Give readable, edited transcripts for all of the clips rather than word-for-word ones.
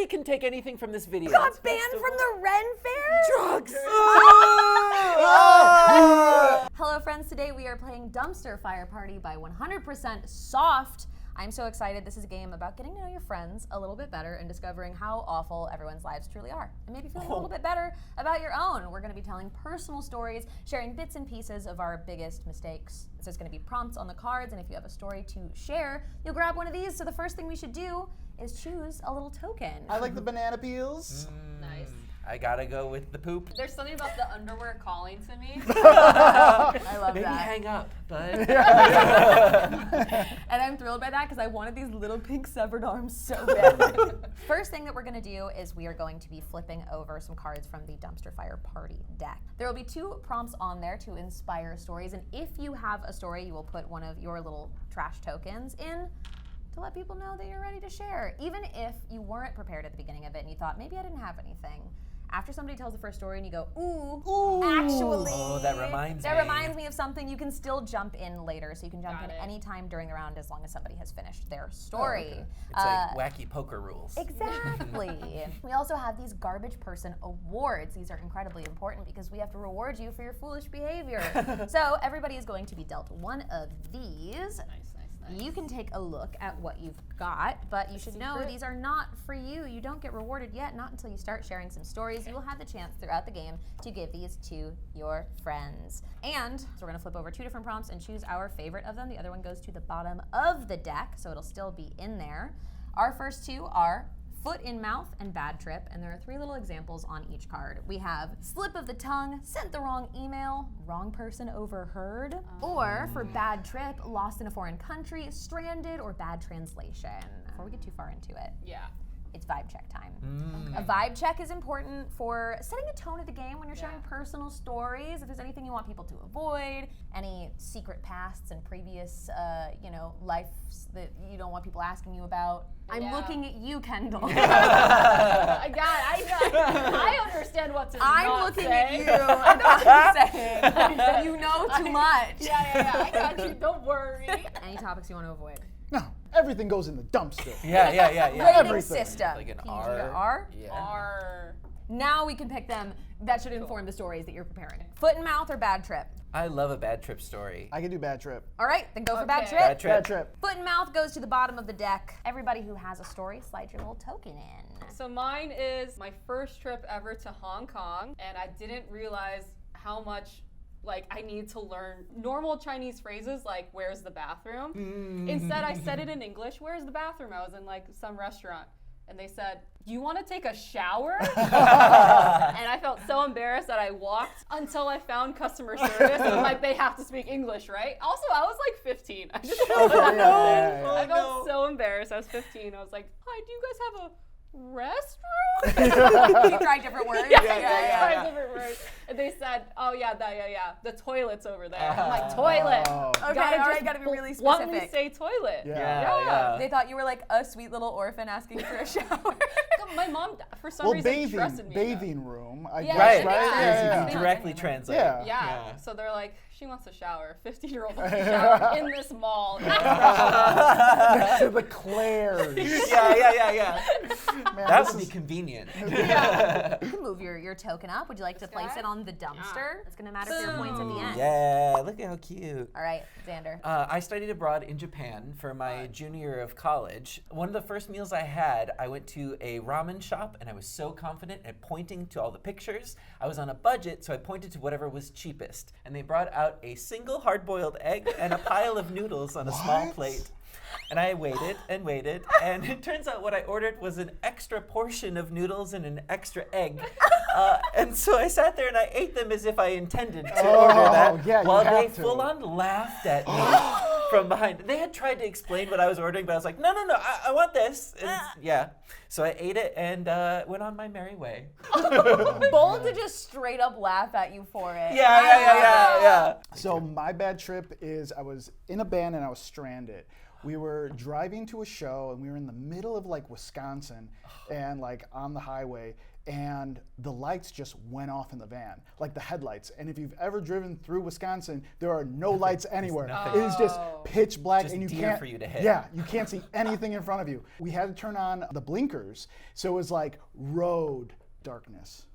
Nobody can take anything from this video. Got banned from the Ren Fair? Drugs. Hello friends, today we are playing Dumpster Fire Party by 100% Soft. I'm so excited. This is a game about getting to know your friends a little bit better and discovering how awful everyone's lives truly are. And maybe feeling a little bit better about your own. We're gonna be telling personal stories, sharing bits and pieces of our biggest mistakes. So there's gonna be prompts on the cards, and if you have a story to share, you'll grab one of these. So the first thing we should do is choose a little token. I like the banana peels. Nice. I gotta go with the poop. There's something about the underwear calling to me. I love Maybe that. hang up, bud. And I'm thrilled by that because I wanted these little pink severed arms so bad. First thing that we're gonna do is we are going to be flipping over some cards from the Dumpster Fire Party deck. There will be 2 prompts on there to inspire stories, and if you have a story, you will put one of your little trash tokens in to let people know that you're ready to share. Even if you weren't prepared at the beginning of it and you thought, maybe I didn't have anything. After somebody tells the first story and you go, ooh, actually. Oh, that reminds me. That reminds me of something. You can still jump in later. So you can jump Got in it. anytime during the round as long as somebody has finished their story. Okay. It's like wacky poker rules. Exactly. We also have these garbage person awards. These are incredibly important because we have to reward you for your foolish behavior. So everybody is going to be dealt one of these. Nice. You can take a look at what you've got, but you should know these are not for you. You don't get rewarded yet, not until you start sharing some stories. Okay. You will have the chance throughout the game to give these to your friends. And so we're gonna flip over 2 different prompts and choose our favorite of them. The other one goes to the bottom of the deck, so it'll still be in there. Our first 2 are foot in mouth and bad trip, and there are 3 little examples on each card. We have slip of the tongue, sent the wrong email, wrong person overheard, or for bad trip, lost in a foreign country, stranded, or bad translation. Before we get too far into it, Yeah. it's vibe check time. A vibe check is important for setting a tone of the game when you're sharing Yeah. personal stories. If there's anything you want people to avoid, any secret pasts and previous, lives that you don't want people asking you about. I'm Yeah. looking at you, Kendall. I understand what to I'm not looking say. at you. I know what I'm saying. You know too much. Yeah. I got you. Don't worry. Any topics you want to avoid? No, everything goes in the dumpster. Yeah. Rating Everything. system. Like an PG R. to R? Yeah. R. Now we can pick them. That should inform the stories that you're preparing. Foot and mouth or bad trip? I love a bad trip story. I can do bad trip. All right, then go for bad Okay. trip. Bad trip. Bad trip. Foot and mouth goes to the bottom of the deck. Everybody who has a story, slide your little token in. So mine is my first trip ever to Hong Kong, and I didn't realize how much I need to learn normal Chinese phrases like "Where's the bathroom?" Instead, I said it in English. "Where's the bathroom?" I was in some restaurant, and they said, "Do you want to take a shower?" And I felt so embarrassed that I walked until I found customer service. And they have to speak English, right? Also, I was 15. I just felt I felt so embarrassed. I was 15. I was like, "Hi, do you guys have a restroom?" You tried different words? Yeah. Different words. And they said, "Oh yeah, the toilet's over there." I'm like, "Toilet." Okay, gotta be really Bluntly specific. say toilet. Yeah. They thought you were like a sweet little orphan asking for a shower. My mom, for some Well, reason, trusted me. bathing room. I Yeah, guess, it right? makes sense. You Yeah. can directly translate. Yeah. Yeah. So they're like, "She wants a shower." 15-year-old wants a shower in this mall. Next to the Claire's. Yeah. Man, That this would be is- convenient. You can move your token up. Would you like to place guy? it on the dumpster? It's gonna matter for your points at the end. Yeah, look at how cute. All right, Xander. I studied abroad in Japan for my junior year of college. One of the first meals I had, I went to a ramen shop and I was so confident at pointing to all the pictures. I was on a budget, so I pointed to whatever was cheapest. And they brought out a single hard-boiled egg and a pile of noodles on a small plate. And I waited, and it turns out what I ordered was an extra portion of noodles and an extra egg. And so I sat there and I ate them as if I intended to order that, yeah, you while they have to. full-on laughed at me from behind. They had tried to explain what I was ordering, but I was like, no, I want this. And yeah, so I ate it and went on my merry way. Bold to just straight up laugh at you for it. Yeah. So my bad trip is I was in a band and I was stranded. We were driving to a show, and we were in the middle of like Wisconsin, and like on the highway, and the lights just went off in the van, like the headlights. And if you've ever driven through Wisconsin, there are no lights anywhere. nothing. It is just pitch black, Just and you deer can't. for you to hit. Yeah, you can't see anything in front of you. We had to turn on the blinkers, so it was like road darkness.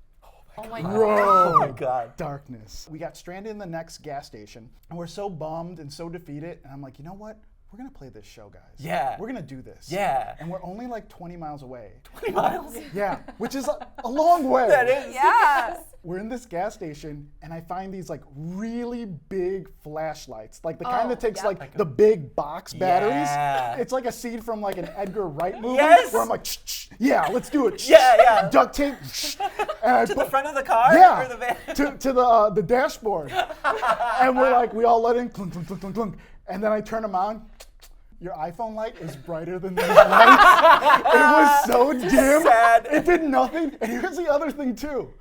Oh my god. Road Oh my God. darkness. We got stranded in the next gas station, and we're so bummed and so defeated. And I'm like, you know what? We're gonna play this show, guys. Yeah. We're gonna do this. Yeah. And we're only like 20 miles away. 20 miles? Yeah, which is a long way. That is. Yeah. We're in this gas station, and I find these like really big flashlights, like the kind that takes yeah. like the big box batteries. Yeah. It's like a scene from like an Edgar Wright movie, Yes. where I'm like, yeah, let's do it. Yeah, yeah. Duct tape. And I To the put- front of the car? Yeah, Or the van? to the dashboard. And we're like, we all let in, clunk, clunk, clunk, clunk, clunk. And then I turn them on. Your iPhone light is brighter than these lights. It was so dim. Sad. It did nothing. And here's the other thing too.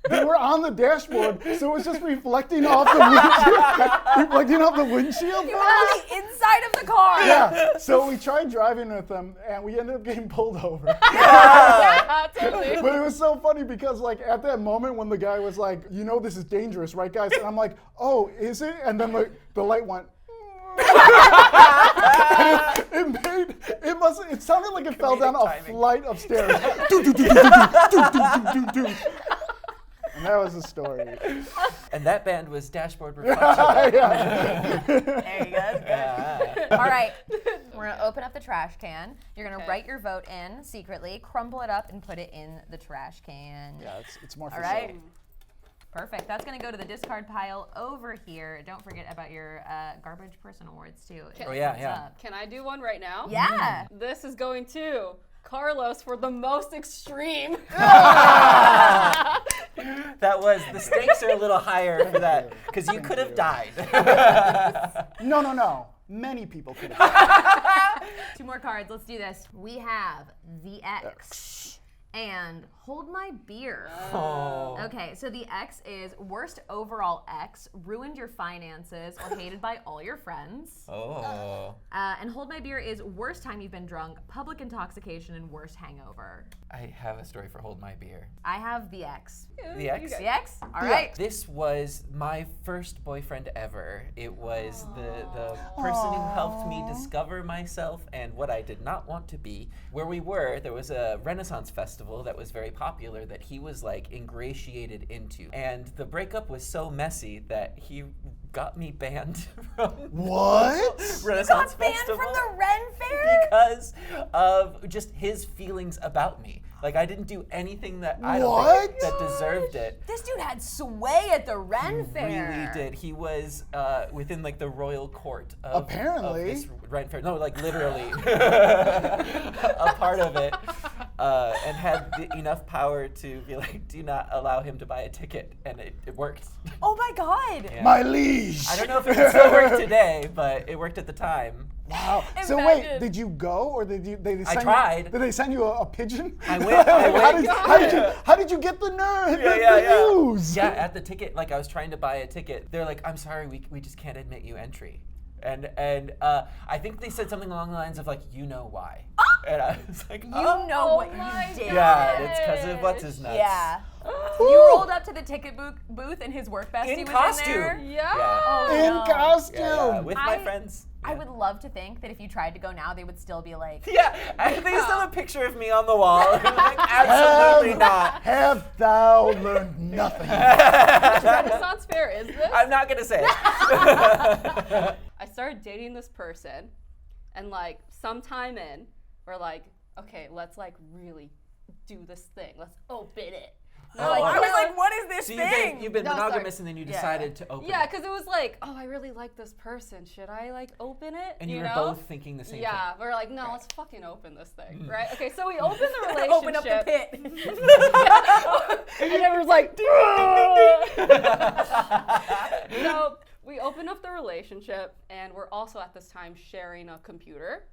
They were on the dashboard, so it was just reflecting off the windshield. Reflecting off the windshield. You were on the inside of the car. Yeah. So we tried driving with them, and we ended up getting pulled over. Yeah, totally. But it was so funny because, like, at that moment when the guy was like, you know, this is dangerous, right, guys? And I'm like, oh, is it? And then the light went. It sounded like it fell down a timing. flight of stairs. Do, do, do, do, do, do, do, do, do, do. And that was the story. And that band was Dashboard Reflection. Yeah. There you go. That's good. Yeah. All right, we're gonna open up the trash can. You're gonna Okay. write your vote in secretly, crumple it up, and put it in the trash can. Yeah, it's more for All right. show. Perfect. That's gonna go to the discard pile over here. Don't forget about your garbage person awards too. Oh, yeah, What's yeah. up. Can I do one right now? Yeah. This is going to Carlos for the most extreme. That was, the stakes are a little higher for that, because you could have died. No. Many people could have. 2 more cards. Let's do this. We have the X and Hold My Beer. Oh. Okay, so the X is worst overall X, ruined your finances, or hated by all your friends. Oh. And Hold My Beer is worst time you've been drunk, public intoxication, and worst hangover. I have a story for Hold My Beer. I have the X. The X? The X? All right. This was my first boyfriend ever. It was the person who helped me discover myself and what I did not want to be. Where we were, there was a Renaissance festival that was very popular that he was like ingratiated into. And the breakup was so messy that he got me banned from What? Renaissance Got banned festival from the Ren Fair? because of just his feelings about me. Like, I didn't do anything that I don't think What? that deserved it. This dude had sway at the Ren Fair. Really did. He was within like the royal court of, Apparently. of this Ren Fair. No, like literally a part of it, and had enough power to be like, do not allow him to buy a ticket, and it worked. Oh my God. Yeah. My liege. I don't know if it would still work today, but it worked at the time. Wow. So Imagine. wait, did you go or did they I send tried. You, did they send you a pigeon? I went. How did you get the nerve? Yeah. News? Yeah, at the ticket, like I was trying to buy a ticket. They're like, I'm sorry, we just can't admit you entry. And I think they said something along the lines of like, you know why. And I was like, You oh. know what my you did. Yeah, it's because of what's his nuts. Yeah. You rolled up to the ticket booth and his work bestie In was costume. in there. Yeah. Oh, In no. costume. Yeah, with my I- friends. I would love to think that if you tried to go now, they would still be like, Yeah, I think there's still a picture of me on the wall. I'm like, absolutely not. Have thou learned nothing? Which Renaissance Fair is this? I'm not gonna say it. I started dating this person, and like sometime in, we're like, okay, let's like really do this thing. Let's open it. And they're Oh, I was like, what is this So thing? you've been No, monogamous sorry. and then you Yeah. decided to open yeah, it. because it was like, oh, I really like this person. Should I like open it? And you were know? both thinking the same Yeah, thing. we're like, no, let's fucking open this thing, right? Okay, so we open the relationship. Open up the pit. And everyone's like, so we open up the relationship, and we're also at this time sharing a computer.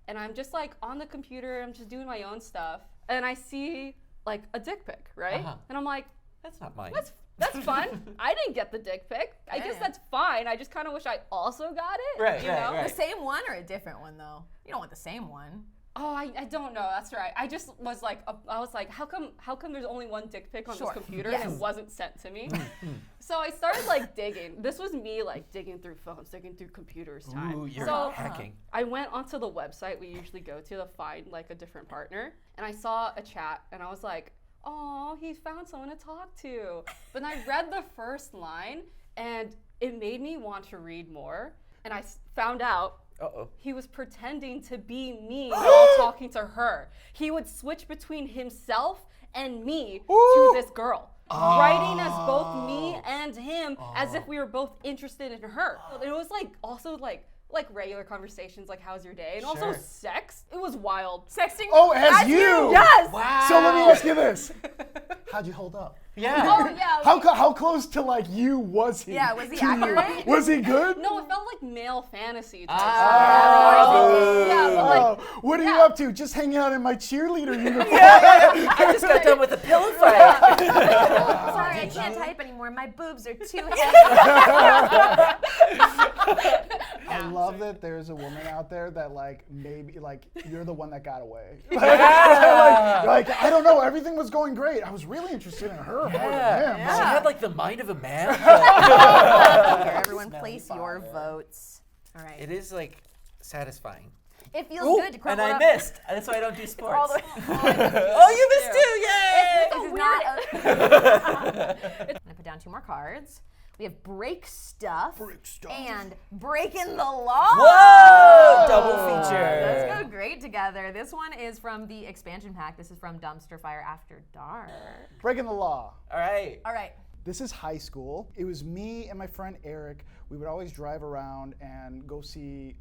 And I'm just like on the computer, I'm just doing my own stuff. And I see like a dick pic, right? Uh-huh. And I'm like, That's not mine. That's fun. I didn't get the dick pic. I guess that's fine. I just kind of wish I also got it. Right, you know? The same one or a different one though? You don't want the same one. Oh, I don't know. That's right. I just was like, how come there's only one dick pic on this computer and it wasn't sent to me? So I started like digging. This was me like digging through phones, digging through computers time. Ooh, you're so hacking. I went onto the website we usually go to find like a different partner, and I saw a chat, and I was like, oh, he found someone to talk to. But then I read the first line, and it made me want to read more, and I found out he was pretending to be me while talking to her. He would switch between himself and me to this girl, writing as both me and him as if we were both interested in her. It was like also like regular conversations, like how's your day, and also sex. It was wild. Sexting. Oh, as you? Yes. Wow. So let me ask you this: how'd you hold up? Yeah. Oh yeah. How close to like you was he? Yeah, was he to you? accurate? Was he good? No, it felt like male fantasy. Type Oh. Yeah, but like, What are you up to? Just hanging out in my cheerleader uniform. I just got done with a pillow fight. Sorry, I can't type anymore. My boobs are too heavy. I love that there's a woman out there that like maybe like you're the one that got away. like I don't know, everything was going great. I was really interested in her more than him. She had like the mind of a man. Here, everyone, place your votes. All right. It is like satisfying. It feels good to And crumple I up. missed. That's why I don't do sports. All the- Oh, you missed too! Yay! This is not. I'm gonna put down 2 more cards. We have break stuff. And breaking the law. Whoa! Double feature. Let's go great together. This one is from the expansion pack. This is from Dumpster Fire After Dark. Breaking the law. All right. All right. This is high school. It was me and my friend Eric. We would always drive around and go see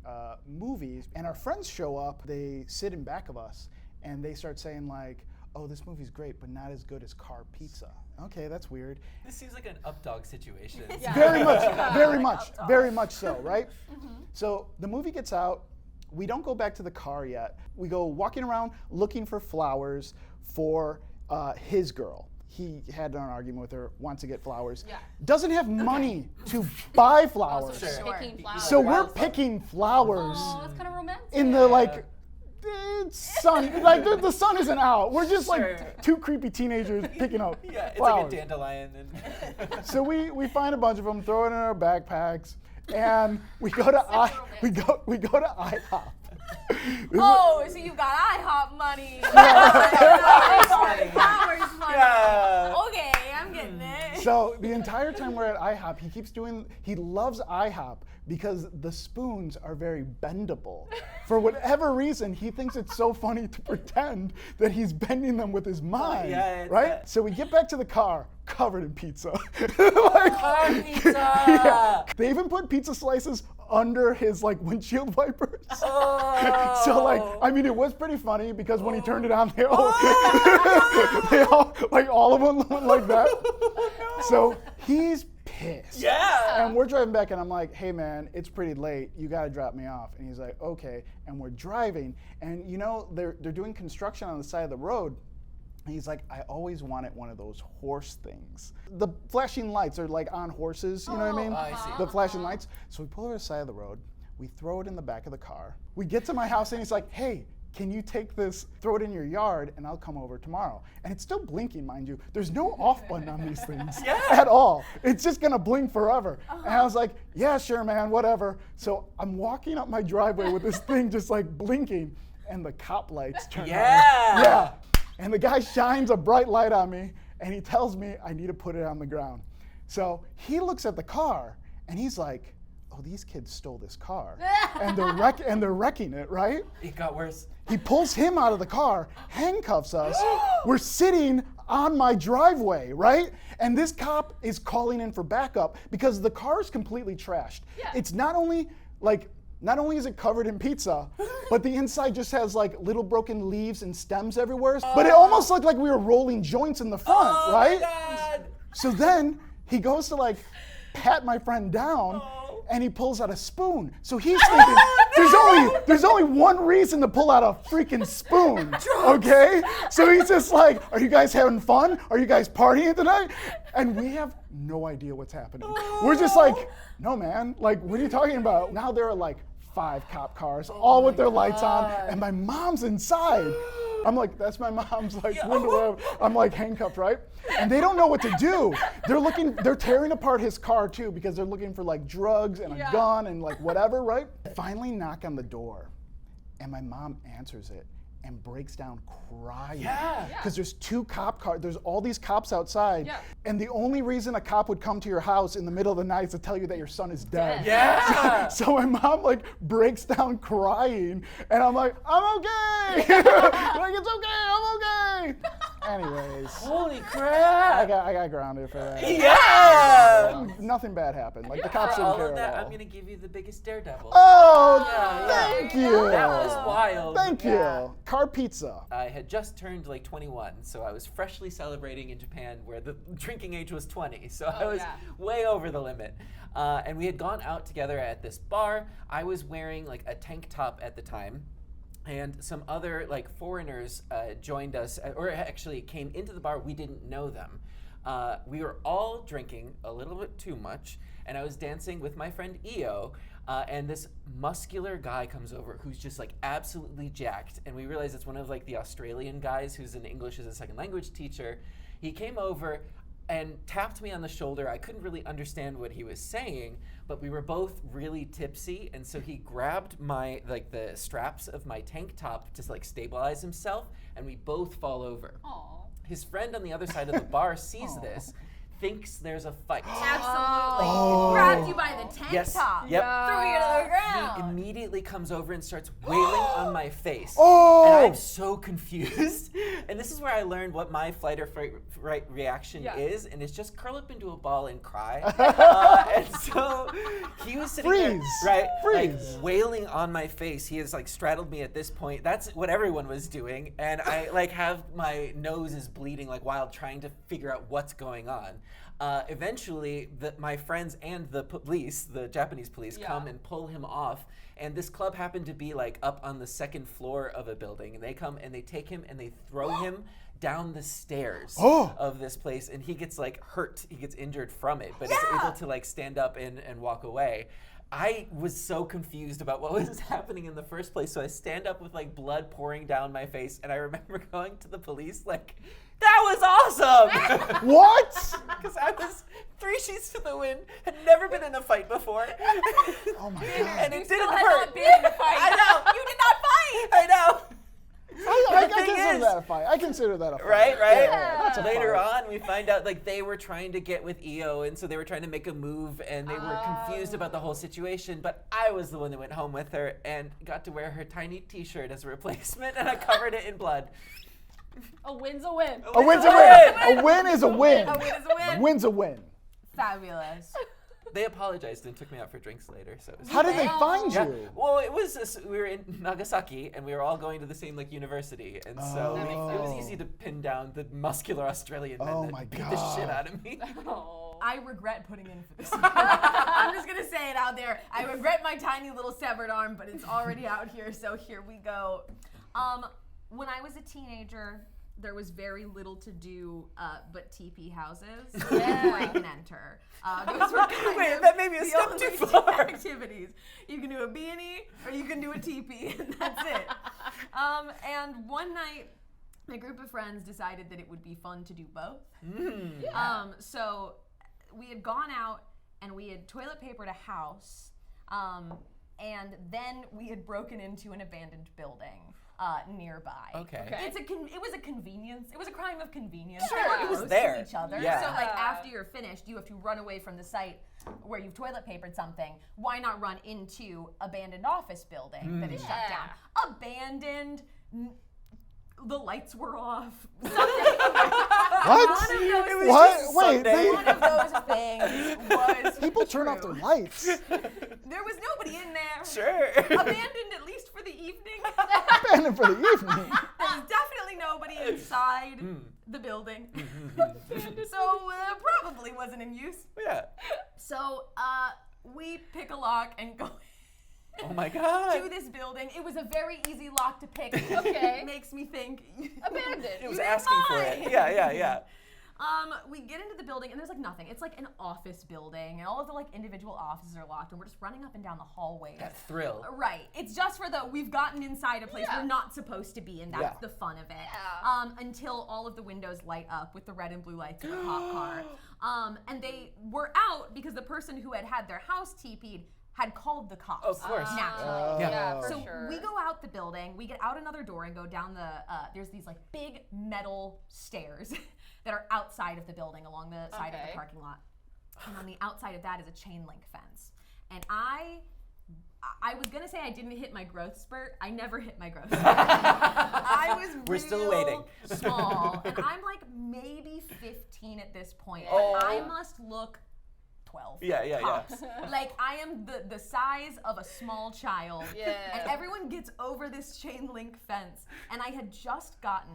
movies. And our friends show up. They sit in back of us, and they start saying like, "Oh, this movie's great, but not as good as Car Pizza." Okay, that's weird. This seems like an updog situation. Very much so, right? So the movie gets out. We don't go back to the car yet. We go walking around looking for flowers for his girl. He had an argument with her, wants to get flowers. Yeah. Doesn't have money to buy flowers. picking flowers. So we're picking flowers Oh, that's kind of romantic. in the like sun. Like the sun isn't out. We're just like 2 creepy teenagers picking up Yeah, it's flowers. like a dandelion. And So we find a bunch of them, throw it in our backpacks, and we go to IHOP. Oh, so you've got IHOP money. Flowers money. Yeah. Okay, I'm getting it. So the entire time we're at IHOP, he loves IHOP because the spoons are very bendable. For whatever reason, he thinks it's so funny to pretend that he's bending them with his mind, yeah, it's right? that. So we get back to the car, covered in pizza. Car pizza. Yeah. They even put pizza slices under his like windshield wipers. Oh. So like, I mean, it was pretty funny because when he turned it on, they all, they all like all of them went like that. So he's pissed. Yeah. And we're driving back, and I'm like, "Hey man, it's pretty late. You gotta drop me off." And he's like, "Okay." And we're driving, and you know they're doing construction on the side of the road. And he's like, "I always wanted one of those horse things. The flashing lights are like on horses, you know what I mean? I see. The flashing lights." So we pull over to the side of the road. We throw it in the back of the car. We get to my house, and he's like, "Hey, can you take this, throw it in your yard, and I'll come over tomorrow?" And it's still blinking, mind you. There's no off button on these things at all. It's just gonna blink forever. And I was like, "Yeah, sure, man, whatever." So I'm walking up my driveway with this thing just like blinking, and the cop lights turn on. Yeah. And the guy shines a bright light on me, and he tells me I need to put it on the ground. So he looks at the car, and he's like, "Oh, these kids stole this car, and they're wrecking it, right?" It got worse. He pulls him out of the car, handcuffs us. We're sitting on my driveway, right? And this cop is calling in for backup because the car is completely trashed. Yeah. It's not only is it covered in pizza, but the inside just has like little broken leaves and stems everywhere. But it almost looked like we were rolling joints in the front, right? My God. So then he goes to like pat my friend down, and he pulls out a spoon. So he's thinking, there's only one reason to pull out a freaking spoon, okay? So he's just like, are you guys having fun? Are you guys partying tonight? And we have no idea what's happening. We're just like, no, man. Like, what are you talking about? Now there are like 5 cop cars, all with their lights on, and my mom's inside. I'm like, that's my mom's like window. I'm like handcuffed, right? And they don't know what to do. They're tearing apart his car too because they're looking for like drugs and a gun and like whatever, right? Finally knock on the door, and my mom answers it and breaks down crying. Because there's 2 cop cars, there's all these cops outside, and the only reason a cop would come to your house in the middle of the night is to tell you that your son is dead. So my mom like breaks down crying, and I'm like, I'm okay. Like, it's okay, I'm okay. Anyways. Holy crap! I got grounded for that. Yeah! Nothing bad happened. Like the cops For didn't all care of that, at all. I'm gonna give you the biggest daredevil. Oh, thank you. That was wild. Thank you. Car pizza. I had just turned like 21, so I was freshly celebrating in Japan where the drinking age was 20, so I was way over the limit. And we had gone out together at this bar. I was wearing like a tank top at the time. And some other like foreigners joined us, or actually came into the bar. We didn't know them. We were all drinking a little bit too much, and I was dancing with my friend Io, and this muscular guy comes over who's just like absolutely jacked, and we realize it's one of like the Australian guys who's an English as a second language teacher. He came over and tapped me on the shoulder. I couldn't really understand what he was saying, but we were both really tipsy, and so he grabbed my the straps of my tank top to like stabilize himself, and we both fall over. Aww. His friend on the other side of the bar sees this, thinks there's a fight. Absolutely. Grabbed you by the tank top. Yep. Threw you to the ground. He immediately comes over and starts wailing on my face. Oh! And I'm so confused. And this is where I learned what my flight or fright reaction is, and it's just curl up into a ball and cry. And so he was sitting there, right, like wailing on my face. He has like straddled me at this point. That's what everyone was doing, and I like have my nose is bleeding like wild, trying to figure out what's going on. Eventually, my friends and the police, the Japanese police, come and pull him off. And this club happened to be like up on the 2nd floor of a building. And they come and they take him and they throw him down the stairs of this place. And he gets like hurt. He gets injured from it, but is able to like stand up and walk away. I was so confused about what was happening in the first place. So I stand up with like blood pouring down my face. And I remember going to the police like, that was awesome! What? Because I was 3 sheets to the wind, had never been in a fight before. Oh my God. And it didn't Had hurt. not been in a fight. I know. You did not fight. I know. I The thing consider is- that a fight. I consider that a fight. Right? Yeah, that's a Later fight. on, we find out like they were trying to get with Io, and so they were trying to make a move, and they were confused about the whole situation. But I was the one that went home with her and got to wear her tiny T-shirt as a replacement, and I covered it in blood. A win's a win. A win's a win. A win is a win. A win is a win. A win's a win. Fabulous. They apologized and took me out for drinks later. So it was How did they find Yeah. you? Well, it was we were in Nagasaki, and we were all going to the same like university, and so That makes it was sense. easy to pin down the muscular Australian men Oh that my beat the shit God. out of me. Oh. I regret putting in for this. I'm just gonna say it out there. I regret my tiny little severed arm, but it's already out here, so here we go. When I was a teenager, there was very little to do but TP houses, break and enter. Those were kind Wait, of that may be a the step only too two far. activities. You can do a beanie or you can do a TP, and that's it. And one night, my group of friends decided that it would be fun to do both. So we had gone out and we had toilet papered a house, and then we had broken into an abandoned building nearby. Okay. It was a convenience. It was a crime of convenience. Sure, They were it was close there. to each other. Yeah. So like after you're finished, you have to run away from the site where you've toilet papered something. Why not run into abandoned office building that is shut down? Abandoned. The lights were off. What? One of those What? Wait, Sunday. One of those things was people turn off their lights. There was nobody in there. Sure. Abandoned at least for the evening. Abandoned for the evening. There's definitely nobody inside the building. So probably wasn't in use. Yeah. So we pick a lock and go Oh my God. to this building. It was a very easy lock to pick. Okay. Makes me think. Abandoned. It was didn't asking for buy. it. Yeah. We get into the building and there's like nothing. It's like an office building and all of the like individual offices are locked and we're just running up and down the hallways. That thrill. Right. It's just for we've gotten inside a place Yeah. we're not supposed to be in. That's Yeah. the fun of it. Yeah. Until all of the windows light up with the red and blue lights of the cop car. And they were out because the person who had their house TP'd had called the cops. Of course. Naturally. Yeah, for So sure. we go out the building, we get out another door and go down there's these like big metal stairs that are outside of the building along the side of Okay. the parking lot. And on the outside of that is a chain link fence. And I was gonna say I didn't hit my growth spurt. I never hit my growth spurt. I was We're still waiting. small. And I'm like maybe 15 at this point. Oh. But I must look 12. Yeah. Tops. Like I am the size of a small child. Yeah. And everyone gets over this chain link fence. And I had just gotten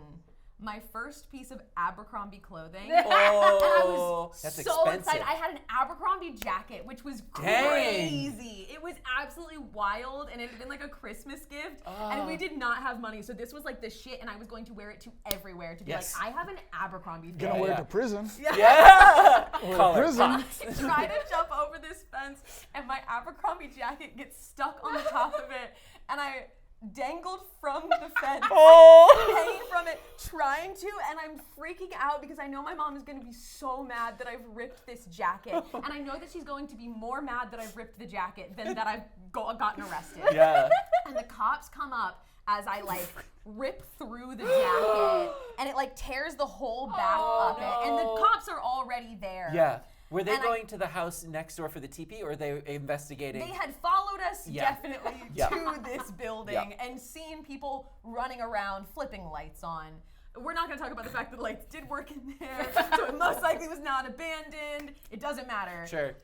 my first piece of Abercrombie clothing. Oh, that's so expensive. excited. I had an Abercrombie jacket, which was Dang. crazy. It was absolutely wild, and it had been like a Christmas gift, and we did not have money. So this was like the shit, and I was going to wear it to everywhere to be Yes. like, I have an Abercrombie Gonna thing. wear it Yeah. to prison. Yeah. Or Collar. prison. I try to jump over this fence, and my Abercrombie jacket gets stuck on the top of it, and I dangled from the fence, hanging from it, trying to, and I'm freaking out because I know my mom is going to be so mad that I've ripped this jacket, and I know that she's going to be more mad that I've ripped the jacket than that I've gotten arrested. Yeah. And the cops come up as I like rip through the jacket, and it like tears the whole back of it, and the cops are already there. Yeah. Were they And going to the house next door for the TP, or are they investigating? They had followed us Yeah. definitely Yeah. to this building and seen people running around flipping lights on. We're not going to talk about the fact that the lights did work in there, so it most likely was not abandoned. It doesn't matter. Sure.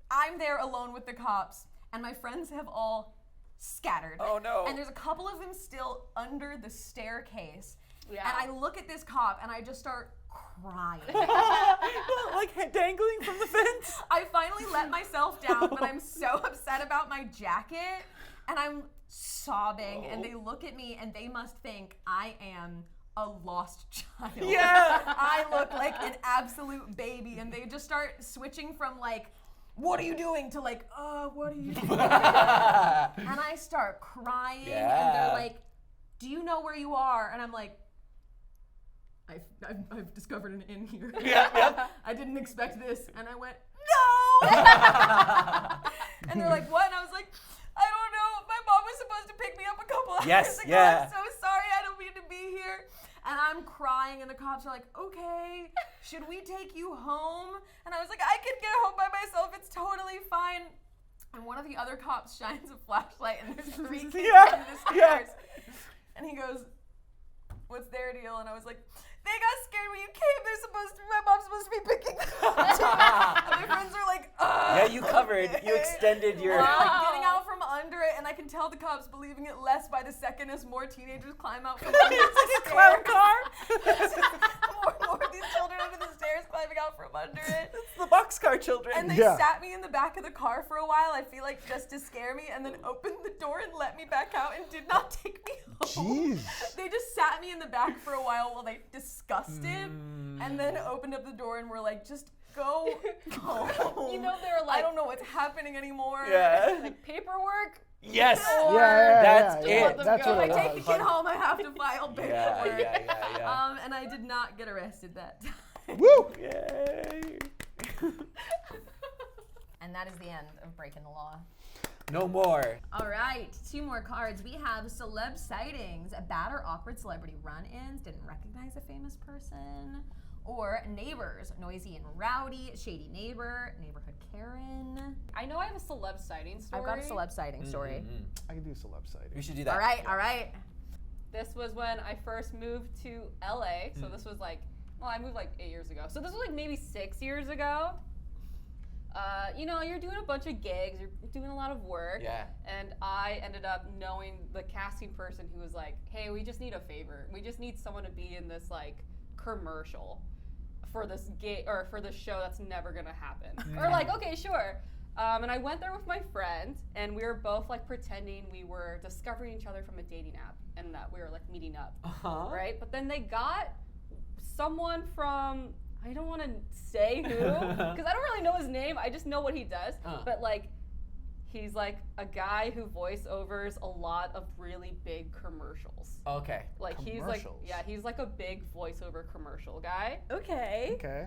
I'm there alone with the cops, and my friends have all scattered. Oh, no. And there's a couple of them still under the staircase. Yeah. And I look at this cop, and I just start crying. Like dangling from the fence? I finally let myself down, but I'm so upset about my jacket, and I'm sobbing, and they look at me, and they must think I am a lost child. Yeah. I look like an absolute baby, and they just start switching from like, what are you doing, to like, what are you doing? And I start crying, and Yeah. they're like, do you know where you are? And I'm like, I've discovered an inn here. Yeah. I didn't expect this. And I went, no! And they're like, what? And I was like, I don't know. My mom was supposed to pick me up a couple hours Yes, ago. yeah. I'm so sorry. I don't mean to be here. And I'm crying, and the cops are like, okay, should we take you home? And I was like, I can get home by myself. It's totally fine. And one of the other cops shines a flashlight, and there's 3 kids Yeah, on the stairs. And he goes, what's their deal? And I was like, they got scared when you came. My mom's supposed to be picking them up. And my friends are like, Yeah, you covered. You extended your. We're like getting out from under it, and I can tell the cops believing it less by the second as more teenagers climb out from under the clown stairs. car. more of these children under the stairs climbing out from under it. It's the boxcar children. And they Yeah. sat me in the back of the car for a while, I feel like just to scare me, and then opened the door and let me back out and did not take me home. Jeez. They just sat me in the back for a while they discussed it, and then opened up the door and were like, just go home. You know, they're I like, don't know what's happening anymore. Yeah. like paperwork. Yes. Or That's yeah. it. That's what If it I take was. the kid home, I have to file paperwork. Yeah. And I did not get arrested that time. Woo! Yay. And that is the end of Breaking the Law. No more. All right, 2 more cards. We have celeb sightings, bad or awkward celebrity run-ins, didn't recognize a famous person, or neighbors, noisy and rowdy, shady neighbor, neighborhood Karen. I know I have a celeb sighting story. I've got a celeb sighting story. I can do celeb sighting. We should do that. All right. This was when I first moved to LA. So this was like, well, I moved like 8 years ago. So this was like maybe 6 years ago. You know, you're doing a bunch of gigs, you're doing a lot of work. Yeah. And I ended up knowing the casting person who was like, hey, we just need a favor. We just need someone to be in this like commercial for this gig or for this show that's never gonna happen. Or like, okay, sure. And I went there with my friend, and we were both like pretending we were discovering each other from a dating app, and that we were like meeting up, right? But then they got someone from, I don't want to say who, because I don't really know his name. I just know what he does. But like, he's like a guy who voiceovers a lot of really big commercials. Okay. Like he's like, yeah, he's like a big voiceover commercial guy. Okay. Okay.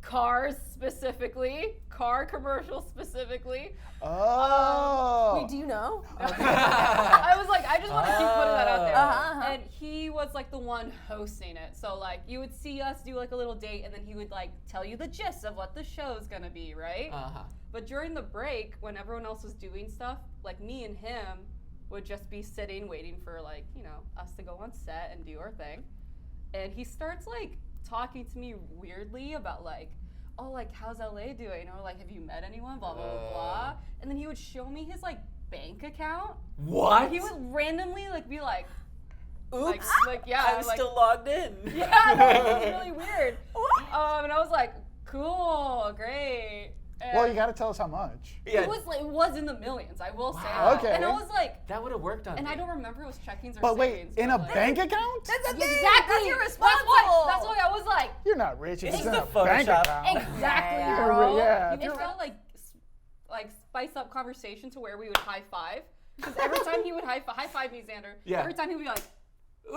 Cars specifically, car commercials specifically. Oh. Wait, do you know? I was like, I just want to keep putting that out there. And he was like the one hosting it. So like you would see us do like a little date, and then he would like tell you the gist of what the show's gonna be, right? But during the break, when everyone else was doing stuff, like me and him would just be sitting waiting for like, you know, us to go on set and do our thing. And he starts like talking to me weirdly about like, oh, like, how's LA doing? Or like, have you met anyone? Blah, blah, blah, blah. And then he would show me his like bank account. What? He would randomly like be like, oops. Like yeah. I was like, still logged in. Yeah, no, it was really weird. And I was like, cool, great. And Well, you got to tell us how much. Yeah. it was in the millions, I will say. Okay. And I was like, That would have worked on and me. I don't remember it was checkings or But wait, savings. in a but, like, bank account? That's the thing. Exactly. That's irresponsible. That's why I was like, You're not rich. It's It's in a the bank Photoshop. account. exactly, Yeah. bro. Yeah. It felt like spice up conversation to where we would high five. Because every time he would high five me, Xander. Yeah. Every time he would be like, Ooh.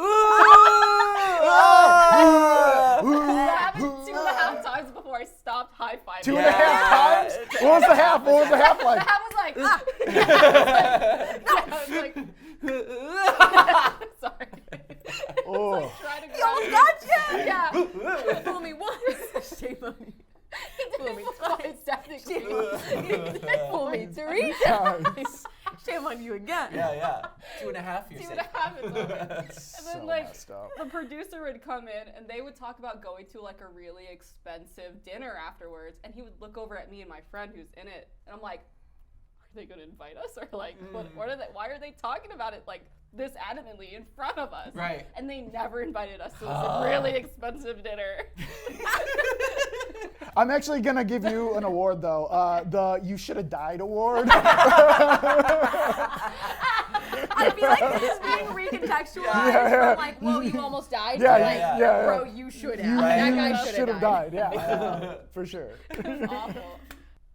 that happened 2.5 times before I stopped high fiving. 2.5 times? What was the half? What was the half like? That was like, I was like, sorry. Oh. Trying to You almost gotcha. Yeah. Fool me once. Shame on me. Fool me twice. Technically. Fool me 3 Times. times. Shame on you again. Yeah. 2.5, you're saying. 2.5 is over. And then So like messed up. the producer would come in and they would talk about going to like a really expensive dinner afterwards, and he would look over at me and my friend who's in it, and I'm like, are they gonna invite us, or like what are they, why are they talking about it like this adamantly in front of us? Right. And they never invited us to this really expensive dinner. I'm actually going to give you an award, though. The You Should Have Died award. I feel like this is being recontextualized from like, whoa, you almost died. Yeah, to, like, yeah. bro, you should have. You That guy should should have have died. died. Yeah, for sure. Awful.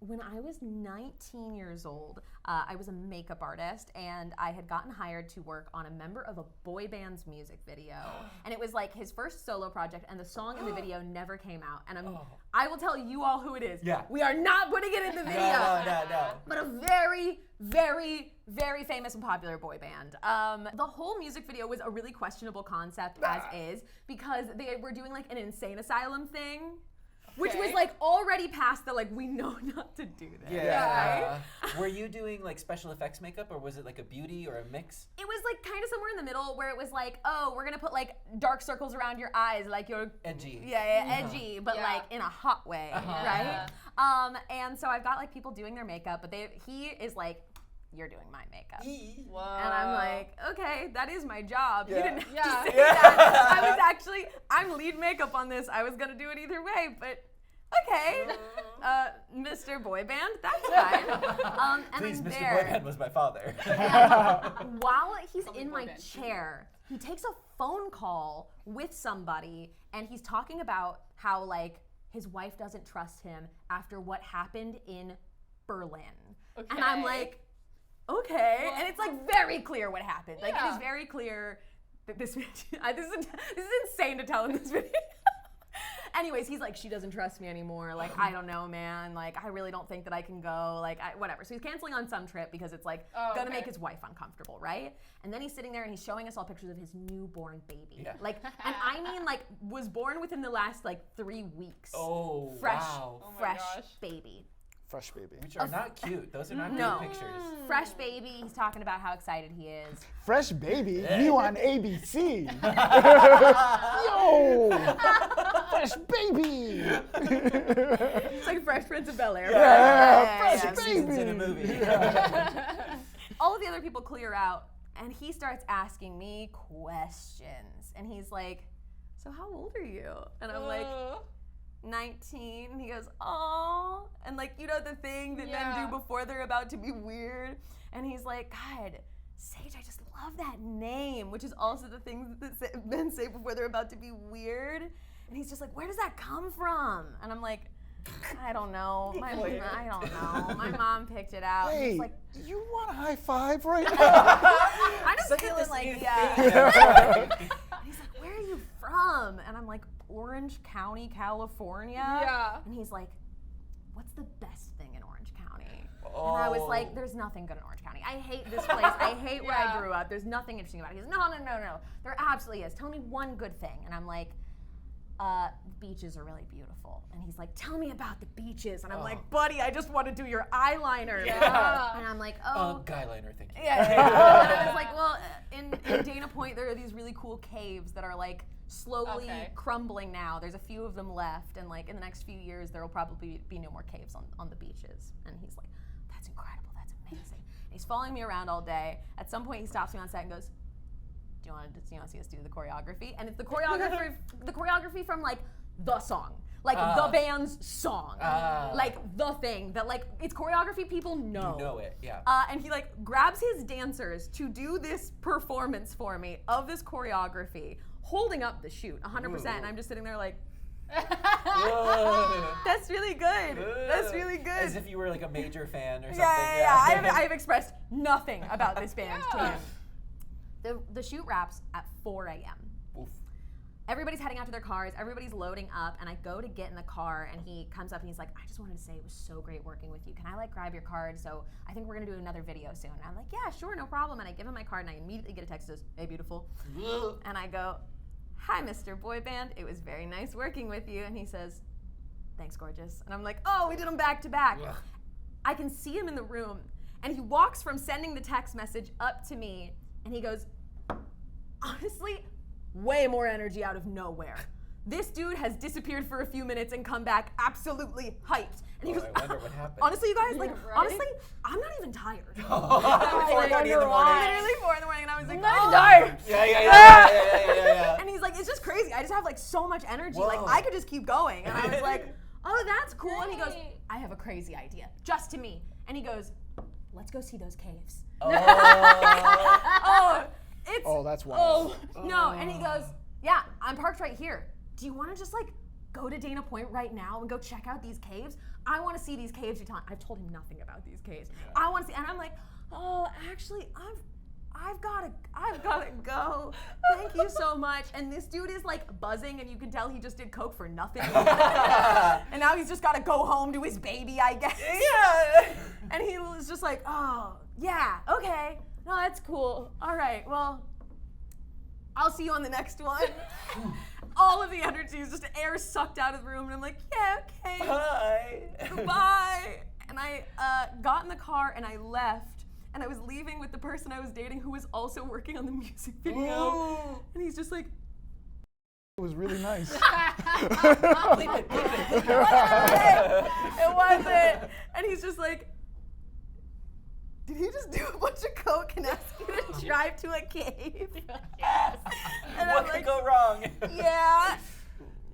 When I was 19 years old, I was a makeup artist, and I had gotten hired to work on a member of a boy band's music video. And it was like his first solo project, and the song in the video never came out. And I will tell you all who it is. Yeah. We are not putting it in the video. No. But a very, very, very famous and popular boy band. The whole music video was a really questionable concept as is, because they were doing like an insane asylum thing. Which was like already past the like, we know not to do this. Yeah. Were you doing like special effects makeup, or was it like a beauty or a mix? It was like kind of somewhere in the middle where it was like, oh, we're gonna put like dark circles around your eyes, like you're Edgy. edgy, but Yeah. like in a hot way, right? And so I've got like people doing their makeup, but he is like, you're doing my makeup. Whoa. And I'm like, okay, that is my job. You Yeah. didn't have Yeah. to say that. I'm lead makeup on this. I was gonna do it either way, but okay. Mr. Boy Band, that's fine. And Please, I'm Mr. there. Boyman was my father. And while he's in my Boy Band. chair, he takes a phone call with somebody, and he's talking about how like his wife doesn't trust him after what happened in Berlin. Okay. And I'm like, okay. And it's like very clear what happened. Like it Yeah. is very clear that this is insane to tell in this video. Anyways, he's like, she doesn't trust me anymore. Like, I don't know, man. Like, I really don't think that I can go. Like, whatever. So he's canceling on some trip because it's like gonna make his wife uncomfortable, right? And then he's sitting there and he's showing us all pictures of his newborn baby. Yeah. Like, and I mean, like, was born within the last like 3 weeks. Oh, fresh, wow. Oh my fresh gosh. baby. Fresh baby. Which are not cute. Those are not No. cute pictures. Fresh baby. He's talking about how excited he is. Fresh baby. You on ABC. Yo. Fresh baby. It's like Fresh Prince of Bel-Air. Yeah, fresh Six seasons in a baby. movie. All of the other people clear out, and he starts asking me questions. And he's like, so how old are you? And I'm like, 19. And he goes, oh. And like, you know the thing that men do before they're about to be weird? And he's like, God, Saige, I just love that name, which is also the thing that men say before they're about to be weird. And he's just like, where does that come from? And I'm like, I don't know. I don't know. My mom picked it out. Hey, he's like, you want a high five right now? I'm just feeling like, yeah. He's like, where are you from? And I'm like, Orange County, California. Yeah. And he's like, what's the best thing in Orange County? And I was like, there's nothing good in Orange County. I hate this place. I hate where I grew up. There's nothing interesting about it. He goes, no. There absolutely is. Tell me one good thing. And I'm like, beaches are really beautiful. And he's like, tell me about the beaches. And I'm like, buddy, I just want to do your eyeliner. Yeah. And I'm like, guyliner, thank you. yeah. And I was like, well, in Dana Point, there are these really cool caves that are like slowly crumbling now. There's a few of them left. And like in the next few years, there will probably be no more caves on the beaches. And he's like, that's incredible. That's amazing. And he's following me around all day. At some point, he stops me on set and goes, do you want to see us do the choreography? And it's the choreography from like the song, like the band's song, like the thing that like it's choreography people know. You know it, yeah. And he like grabs his dancers to do this performance for me of this choreography, holding up the shoot 100%. And I'm just sitting there like, that's really good. That's really good. As if you were like a major fan or something. Yeah. I have expressed nothing about this band to him. The shoot wraps at 4 a.m. Oof. Everybody's heading out to their cars, everybody's loading up, and I go to get in the car, and he comes up and he's like, I just wanted to say it was so great working with you. Can I like grab your card? So I think we're gonna do another video soon. And I'm like, yeah, sure, no problem. And I give him my card, and I immediately get a text that says, hey, beautiful. And I go, hi, Mr. Boy Band. It was very nice working with you. And he says, thanks, gorgeous. And I'm like, oh, we did them back to back. Ugh. I can see him in the room, and he walks from sending the text message up to me, and he goes, honestly, way more energy out of nowhere. This dude has disappeared for a few minutes and come back absolutely hyped. And he goes, I wonder what happened. honestly, you guys, like, right? honestly, I'm not even tired. 4:30 in the morning. Literally 4 in the morning, and I was like, Not oh. tired. Yeah. And he's like, it's just crazy. I just have like so much energy. Like Whoa. I could just keep going. And I was like, oh, that's cool. And he goes, Great. I have a crazy idea, just to me. And he goes, let's go see those caves. Oh. It's Oh, that's wonderful. no. And he goes, yeah, I'm parked right here. Do you want to just like go to Dana Point right now and go check out these caves? I want to see these caves. I've told him nothing about these caves. I want to see, and I'm like, oh, actually, I've gotta go. Thank you so much. And this dude is like buzzing, and you can tell he just did coke for nothing. And now he's just gotta go home to his baby, I guess. Yeah. And he was just like, oh, yeah, okay. No, that's cool. All right, well, I'll see you on the next one. All of the energy is just air sucked out of the room, and I'm like, yeah, okay. Bye. Goodbye. And I got in the car and I left, and I was leaving with the person I was dating who was also working on the music video. Ooh. And he's just like, It was really nice. Bleep it. it wasn't. And he's just like, did he just do a bunch of coke and ask you to drive to a cave? Yes. And What I'm could like, go wrong? yeah.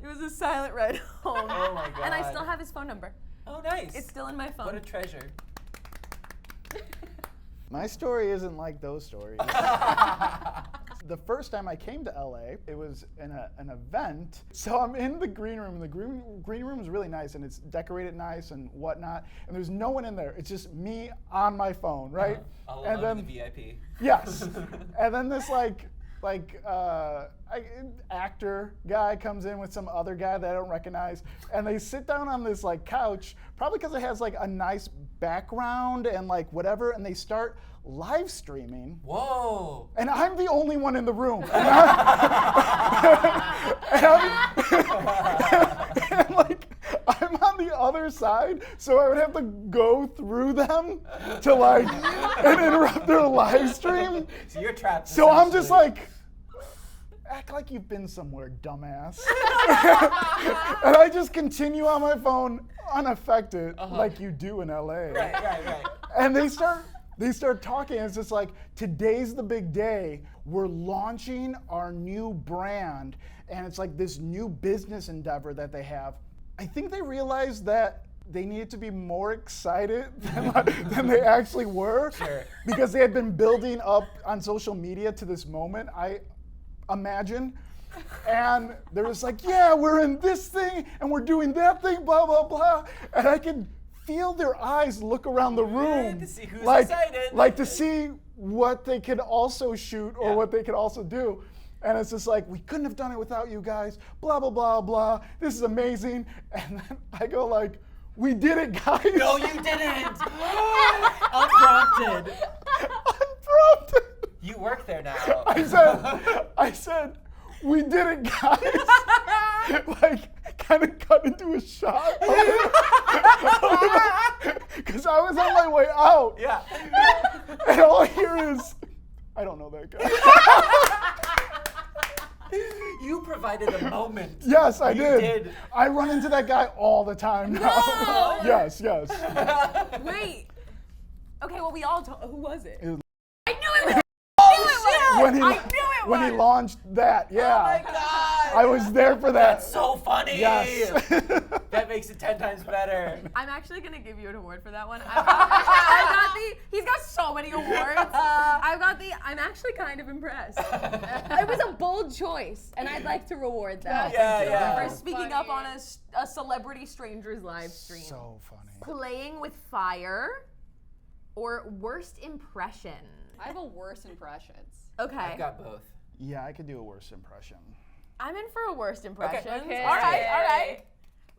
It was a silent ride home. Oh my god. And I still have his phone number. Oh, nice. It's still in my phone. What a treasure. My story isn't like those stories. The first time I came to LA, it was in an event. So I'm in the green room, and the green room is really nice, and it's decorated nice and whatnot. And there's no one in there. It's just me on my phone, right? All And alone then in the VIP. yes, and then this actor guy comes in with some other guy that I don't recognize, and they sit down on this like couch, probably because it has like a nice background and like whatever, and they start live streaming. Whoa. And I'm the only one in the room. And I'm on the other side, so I would have to go through them to like and interrupt their live stream. So you're trapped. So I'm just essentially. like, act like you've been somewhere, dumbass. And I just continue on my phone unaffected, like you do in LA. Right. And they start talking, and it's just like, today's the big day. We're launching our new brand, and it's like this new business endeavor that they have. I think they realized that they needed to be more excited than they actually were. Sure. Because they had been building up on social media to this moment, I imagine. And they're just like, yeah, we're in this thing and we're doing that thing, blah, blah, blah. And I can feel their eyes look around the room. To see who's like, excited. Like to see what they could also shoot or what they could also do. And it's just like, we couldn't have done it without you guys, blah, blah, blah, blah. This is amazing. And then I go like, we did it, guys. No, you didn't. Unprompted. Unprompted. You work there now. I said, we did it, guys. Like, kind of cut into a shot. Because I was on my way out. Yeah. And all I hear is, I don't know that guy. You provided a moment. Yes, I You did. did. I run into that guy all the time now. No! Yes. Wait. Okay, well, we all who was it? It was- I knew it was. Oh, When he, I knew it when was. he launched that, yeah. Oh my God. I was there for that. That's so funny. Yes. That makes it 10 times better. I'm actually gonna give you an award for that one. I've got the. He's got so many awards. I've got the. I'm actually kind of impressed. It was a bold choice, and I'd like to reward that. Yeah. For speaking up on a celebrity stranger's live stream. So funny. Playing with fire or worst impression? I have a worst impressions. Okay. I've got both. Yeah, I could do a worse impression. I'm in for a worst impression. Okay. All right.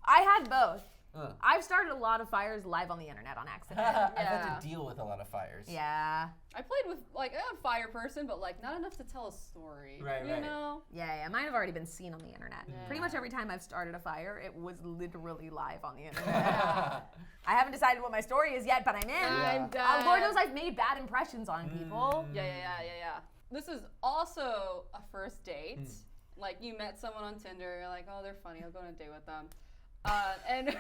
I had both. Uh. I've started a lot of fires live on the internet on accident. I've had to deal with a lot of fires. Yeah. I played with like a fire person, but like not enough to tell a story. Right. You know? Yeah, mine have already been seen on the internet. Pretty much every time I've started a fire, it was literally live on the internet. I haven't decided what my story is yet, but I'm in. I'm done. Lord knows I've made bad impressions on people. Yeah. This is also a first date. Like you met someone on Tinder, you're like, oh, they're funny, I'll go on a date with them. And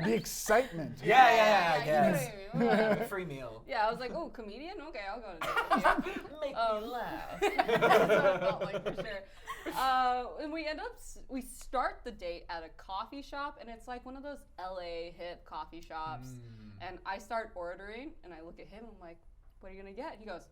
The excitement. Yeah, I you know guess. what I mean, whatever. Free meal. Yeah, I was like, oh, comedian? Okay, I'll go on a date with you. Make me laugh. That's what it felt like for sure. And we start the date at a coffee shop, and it's like one of those LA hip coffee shops. And I start ordering, and I look at him, I'm like, what are you gonna get? He goes,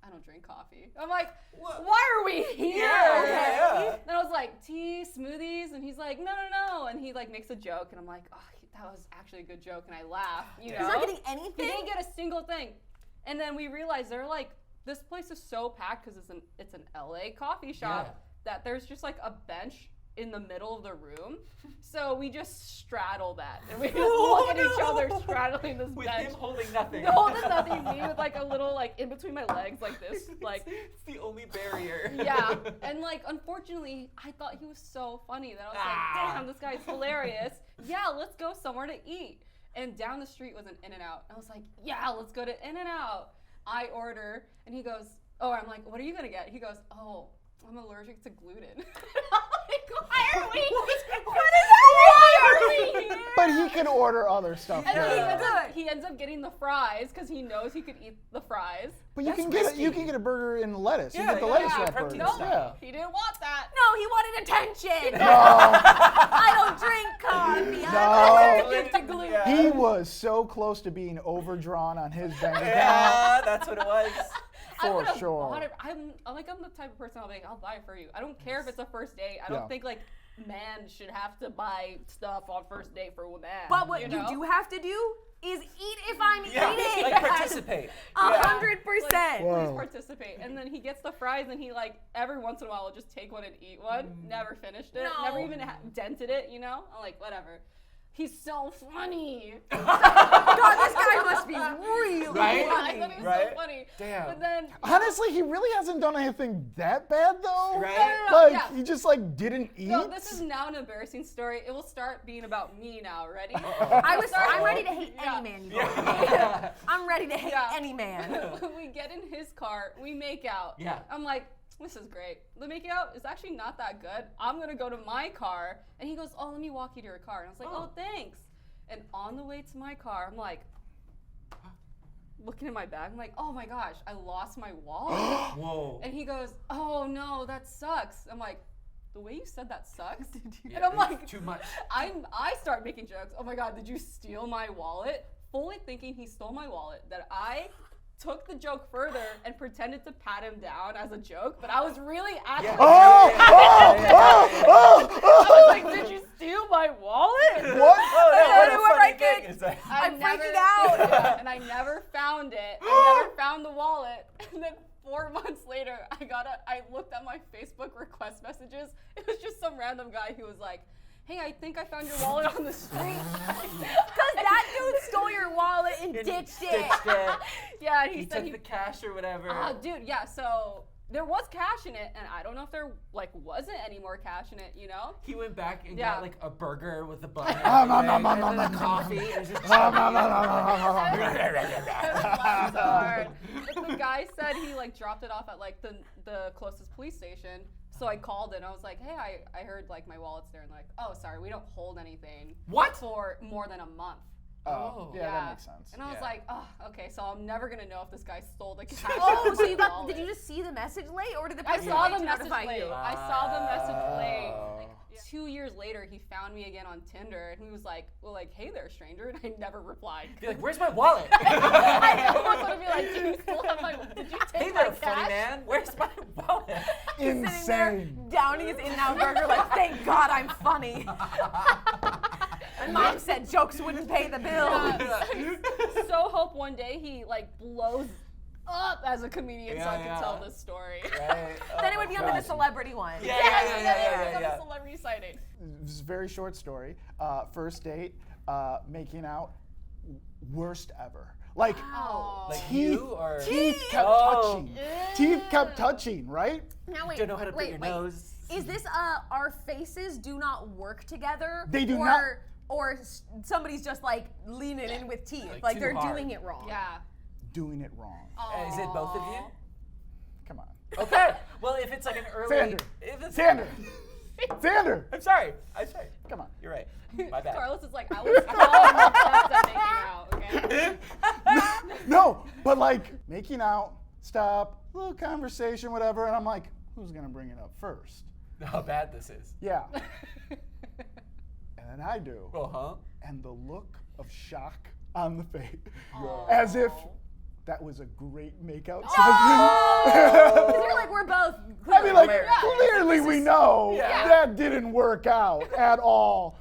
I don't drink coffee. I'm like, why are we here? Yeah. Then I was like, tea, smoothies, and he's like, no. And he like makes a joke, and I'm like, oh, that was actually a good joke, and I laugh. You know? He's not getting anything? He didn't get a single thing. And then we realized they're like, this place is so packed because it's an LA coffee shop that there's just like a bench in the middle of the room. So we just straddle that. And we just look at each other straddling this With bench. him holding nothing. Holding nothing, me with like a little like in between my legs like this. Like It's the only barrier. yeah. And like unfortunately, I thought he was so funny that I was like, damn, this guy's hilarious. Yeah, let's go somewhere to eat. And down the street was an In-N-Out. I was like, yeah, let's go to In-N-Out. I order, and he goes, oh, I'm like, what are you gonna get? He goes, oh, I'm allergic to gluten. I'm like, why are we? Why are we here? But he can order other stuff. And then there. he ends up getting the fries because he knows he could eat the fries. But you That's can get risky. you can get a burger in lettuce. You Yeah, get the yeah, lettuce yeah, wrap protein burgers. stuff. Yeah. He didn't want that. No, he wanted attention. No. I don't drink coffee. I'm No. allergic to gluten. Yeah. He was so close to being overdrawn on his bank account. Yeah, that's what it was. I For would have sure. bought it. I'm the type of person I'll be like, I'll buy it for you. I don't care if it's a first date. I don't Yeah. think like man should have to buy stuff on first date for a man. But what you you know? do have to do is eat if I'm Yeah, eating. like participate. 100%. Please Whoa. participate. And then he gets the fries, and he like every once in a while will just take one and eat one. Never finished it. No. Never even dented it. You know? I'm like, whatever. He's so funny. God, this guy must be really Right? I thought he was Right? so funny. Damn. But then Honestly, he really hasn't done anything that bad though. Right? No, Like yeah. he just like didn't eat. No, this is now an embarrassing story. It will start being about me now. Ready? I'm ready to hate Yeah. any man you Yeah. I'm ready to hate Yeah. any man. We get in his car, we make out. Yeah. I'm like, this is great. The making out is actually not that good. I'm gonna go to my car. And he goes, oh, let me walk you to your car. And I was like, oh, thanks. And on the way to my car, I'm like, looking at my bag, I'm like, oh my gosh, I lost my wallet. Whoa. And he goes, oh no, that sucks. I'm like, the way you said that sucks. Yeah, And I'm like, it's too much. I start making jokes. Oh my God, did you steal my wallet? Fully thinking he stole my wallet. That I took the joke further and pretended to pat him down as a joke, but I was really asking. I was like, did you steal my wallet? What? What a Everyone funny right thing. there. It's like, I'm freaking out. Yeah, and I never found it. I never found the wallet. And then 4 months later, I looked at my Facebook request messages. It was just some random guy who was like, hey, I think I found your wallet on the street. Because that dude stole your wallet and ditched it. Yeah, and He he said took the cash or whatever. dude, yeah, so there was cash in it, and I don't know if there wasn't any more cash in it, you know? He went back and Yeah. got like a burger with a bun nom, and nom, nom, then nom, the nom, coffee. It was just I laughed so hard. But the guy said he dropped it off at the closest police station. So I called it and I was like, hey, I heard my wallet's there, and oh, sorry, we don't hold anything for more than a month. Oh, yeah, that makes sense. And I was Yeah. like, oh, okay, so I'm never gonna know if this guy stole the cash. Oh, so you got? wallet. Did you just see the message late, or did the I person saw wait the to message notify late. you? I saw the message late. Oh. 2 years later, he found me again on Tinder, and he was like, well, hey there, stranger, and I never replied. Be like, where's my wallet? I almost want to be like, do you still have my, did you take Hey my there, cash? funny man. Where's my wallet? Sitting there, Insane. downing his In-N-Out burger, like, thank God I'm funny. And mom said jokes wouldn't pay the bill. So hope one day he blows up as a comedian so I Yeah, can tell this story. Right? Then it would be under the God. celebrity one. Yeah. A celebrity sighting. This is a very short story. First date, making out, worst ever. Like, Oh. Like teeth, you or teeth kept Oh. touching. Teeth kept touching, right? Now wait, don't know how to put wait, your wait. nose. Is this our faces do not work together? They do or, not. Or somebody's just leaning in with teeth, Like, like too they're hard. doing it wrong. Yeah. Doing it wrong. Is it both of you? Come on. Okay. Well, if it's like an early. Sander. If it's, Xander! Xander! I'm sorry. Come on. You're right. My bad. Carlos is like, I was so obsessed at making out, okay? No, but making out, stop, little conversation, whatever, and I'm like, who's gonna bring it up first? How bad this is. Yeah. And then I do. Uh-huh. And the look of shock on the face, as if that was a great makeout Because you're like, we're both. I mean, like, Hilarious. clearly we know Yeah. that didn't work out at all.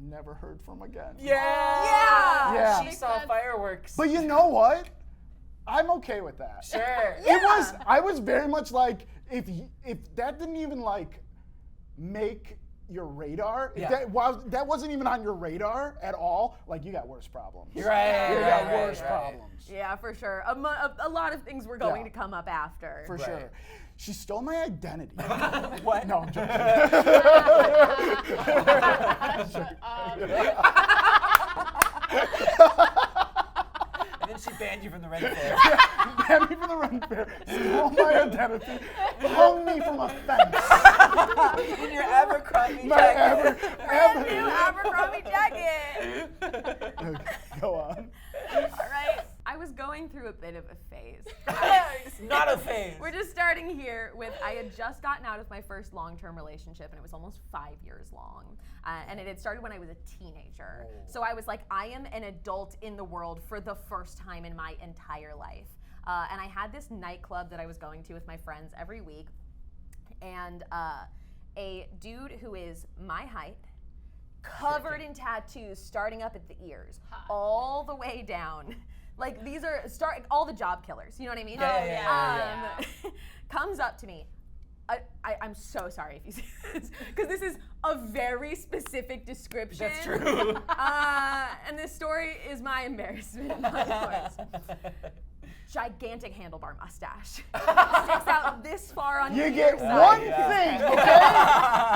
Never heard from again. Yeah. Yeah. She saw fireworks. But you know what? I'm okay with that. Sure. I was very much like, if that didn't even make your radar, if Yeah. that wasn't even on your radar at all, you got worse problems. Right. You got right, worse right. problems. Yeah, for sure. A lot of things were going Yeah. to come up after. For Right. sure. She stole my identity. What? No, I'm joking. And then she banned you from the Red Fair. Banned me from the run fair, stole my identity, hung me from a fence. In your Abercrombie My jacket. Brand new Abercrombie jacket. Go on. All right. I was going through a bit of a phase. It's not a phase. We're just starting here with I had just gotten out of my first long-term relationship, and it was almost 5 years long. And it had started when I was a teenager. So I was like, I am an adult in the world for the first time in my entire life. And I had this nightclub that I was going to with my friends every week. And a dude who is my height, covered in tattoos starting up at the ears, all the way down. These are all the job killers, you know what I mean? Yeah. Comes up to me. I'm so sorry if you see this, because this is a very specific description. That's true. And this story is my embarrassment, not yours. Gigantic handlebar mustache. Sticks out this far on You either get side. one thing, okay?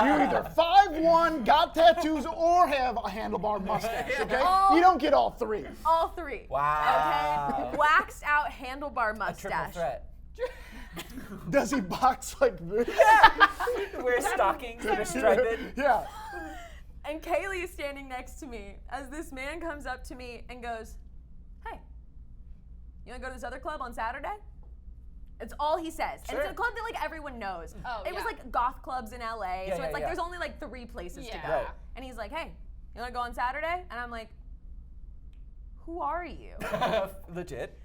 You either 5'1", got tattoos, or have a handlebar mustache, okay? You don't get all three. All three. Wow. Okay? Waxed out handlebar A triple mustache. threat. Does he box like this? Wear stockings that are striped. Yeah. And Kaylee is standing next to me as this man comes up to me and goes, hey, you wanna go to this other club on Saturday? It's all he says. And Sure. it's a club that like everyone knows. Oh, It was yeah. like goth clubs in LA. Yeah, so yeah, it's like yeah. there's only like 3 places to Yeah. go. Right. And he's like, hey, you wanna go on Saturday? And I'm like, who are you? Legit.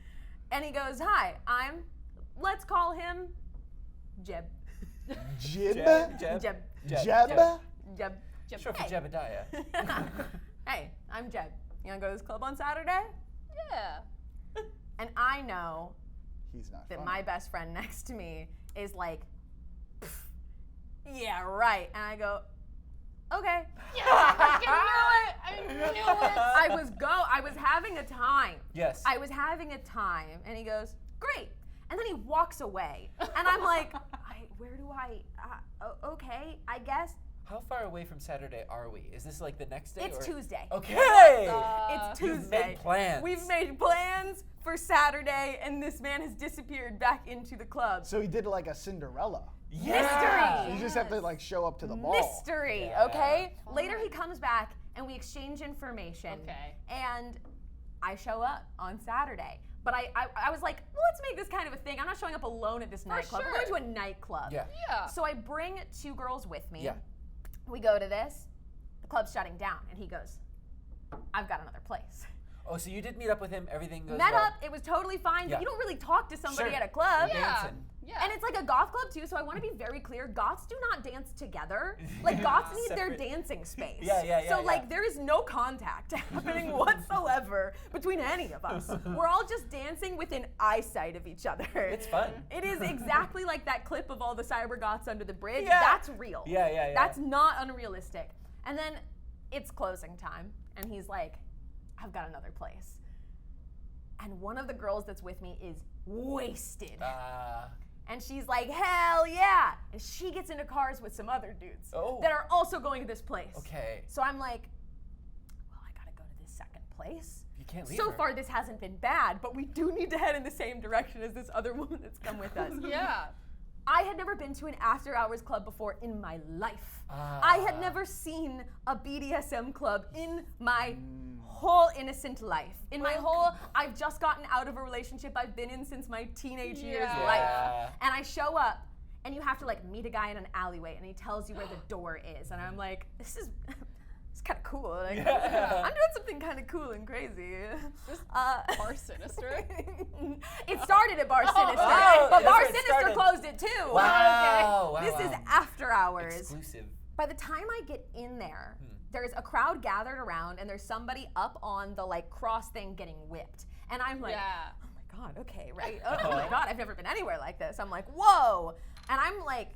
And he goes, hi, let's call him Jeb. Jib? Jeb. Jeb. Jeb? Jeb. Sure, for Hey. Jebediah. Hey, I'm Jeb. You wanna go to this club on Saturday? Yeah. And I know He's not that funny. my best friend next to me is like, "Pff, yeah, right. And I go, okay. Yeah, I knew it. I knew it. I was having a time. Yes. I was having a time. And he goes, great. And then he walks away. And I'm like, okay, I guess. How far away from Saturday are we? Is this like the next day? It's or? Tuesday. Okay. It's You've Tuesday. made plans. We've made plans for Saturday, and this man has disappeared back into the club. So he did like a Cinderella. Yeah. You just have to like show up to the ball. Mystery, Yeah. okay? Fun. Later he comes back and we exchange information. Okay. And I show up on Saturday. But I was like, well, let's make this kind of a thing. I'm not showing up alone at this nightclub. sure. We're going to a nightclub. Yeah. Yeah. So I bring 2 girls with me. Yeah. We go to this. The club's shutting down. And he goes, I've got another place. Oh, so you did meet up with him. Everything goes Met well. up. It was totally fine. Yeah. You don't really talk to somebody Sure. at a club. You're Yeah. dancing. Yeah. And it's like a goth club too, so I want to be very clear. Goths do not dance together. Like goths need their Separate. dancing space. Yeah. So like there is no contact happening whatsoever between any of us. We're all just dancing within eyesight of each other. It's fun. It is exactly like that clip of all the cyber goths under the bridge. Yeah. That's real. Yeah. That's not unrealistic. And then it's closing time, and he's like, I've got another place. And one of the girls that's with me is wasted. And she's like, hell yeah. And she gets into cars with some other dudes Oh. that are also going to this place. Okay. So I'm like, well, I gotta go to this second place. You can't leave So her. far, this hasn't been bad, but we do need to head in the same direction as this other woman that's come with us. Yeah. I had never been to an after hours club before in my life. I had never seen a BDSM club in my whole innocent life. In my whole, I've just gotten out of a relationship I've been in since my teenage years Yeah. life. And I show up, and you have to like meet a guy in an alleyway, and he tells you where the door is. And I'm like, this is kind of cool. Like, I'm doing something kind of cool and crazy. Bar Sinister. It started at Bar Sinister, wow, but that's Bar where it Sinister started. closed it too. Wow. This is wow. after hours. Exclusive. By the time I get in there, there's a crowd gathered around, and there's somebody up on the like cross thing getting whipped, and I'm like, Yeah. oh my god, okay, right? Oh my god, I've never been anywhere like this. I'm like, whoa, and I'm like,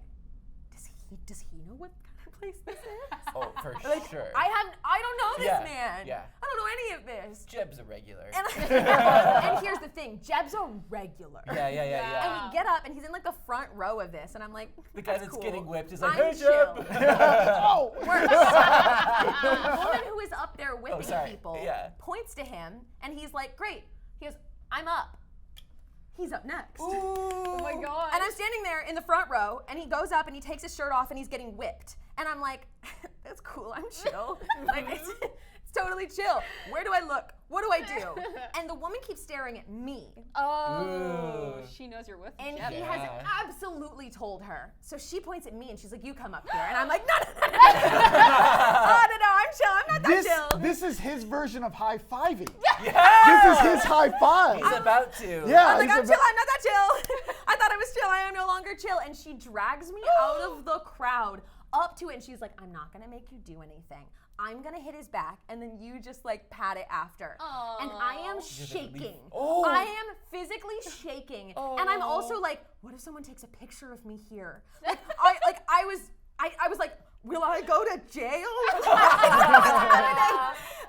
does he know what kind of place this is? Oh, for Like, sure. I don't know this Yeah, man. yeah. I don't know any of this. Jeb's a regular. And, and here's the thing, Jeb's a regular. Yeah. And we get up, and he's in like the front row of this, and I'm like, The guy that's cool. getting whipped is like, I'm hey, chill. Jeb. Oh! The woman who is up there whipping sorry. people Yeah. points to him, and he's like, great. He goes, I'm up. He's up next. Oh my god. And I'm standing there in the front row, and he goes up and he takes his shirt off and he's getting whipped. And I'm like, that's cool, I'm chill. Like, it's totally chill. Where do I look? What do I do? And the woman keeps staring at me. Oh, Ooh. she knows you're with And Jeb. he Yeah. has absolutely told her. So she points at me and she's like, you come up here. And I'm like, no. Oh, no, I'm chill. I'm not that chill. This is his version of high-fiving. Yeah. This is his high five. He's about to. Yeah. I'm like, he's I'm about- chill, I'm not that chill. I thought I was chill, I am no longer chill. And she drags me out of the crowd up to it, and she's like, I'm not gonna make you do anything. I'm gonna hit his back, and then you just like pat it after. And I am You're the shaking. relief. Oh. I am physically shaking. And I'm also like, what if someone takes a picture of me here? Like, I was like, will I go to jail?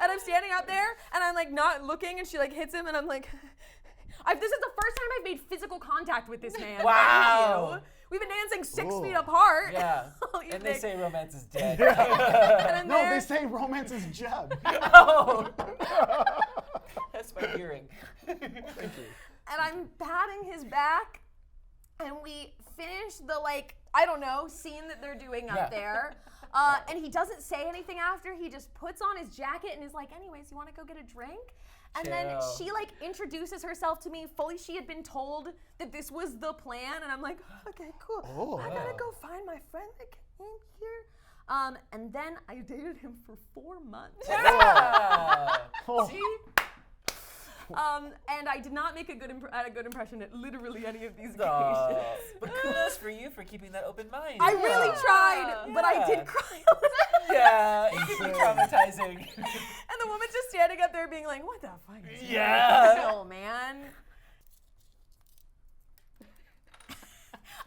And I'm standing out there, and I'm like not looking, and she like hits him, and I'm like, this is the first time I've made physical contact with this man. Wow. Thank you. We've been dancing 6 Ooh. feet apart. Yeah. all And they evening. say romance is dead. And I'm No, there, they say romance is Jeb. Oh. That's my hearing. Thank you. and I'm patting his back, and we finish the like, I don't know, scene that they're doing Yeah. up there. And he doesn't say anything after. He just puts on his jacket and is like, anyways, you want to go get a drink? And then Chill. she like introduces herself to me fully. She had been told that this was the plan, and I'm like, okay, cool. Oh. I gotta go find my friend that came here. And then I dated him for 4 months. Oh. See? And I did not make a good impression at literally any of these Aw. occasions. But kudos for you for keeping that open mind. I really tried, but I Yeah. did cry a little. Yeah, it can be traumatizing. And the woman's just standing up there being like, what the fuck is Yeah. real, man?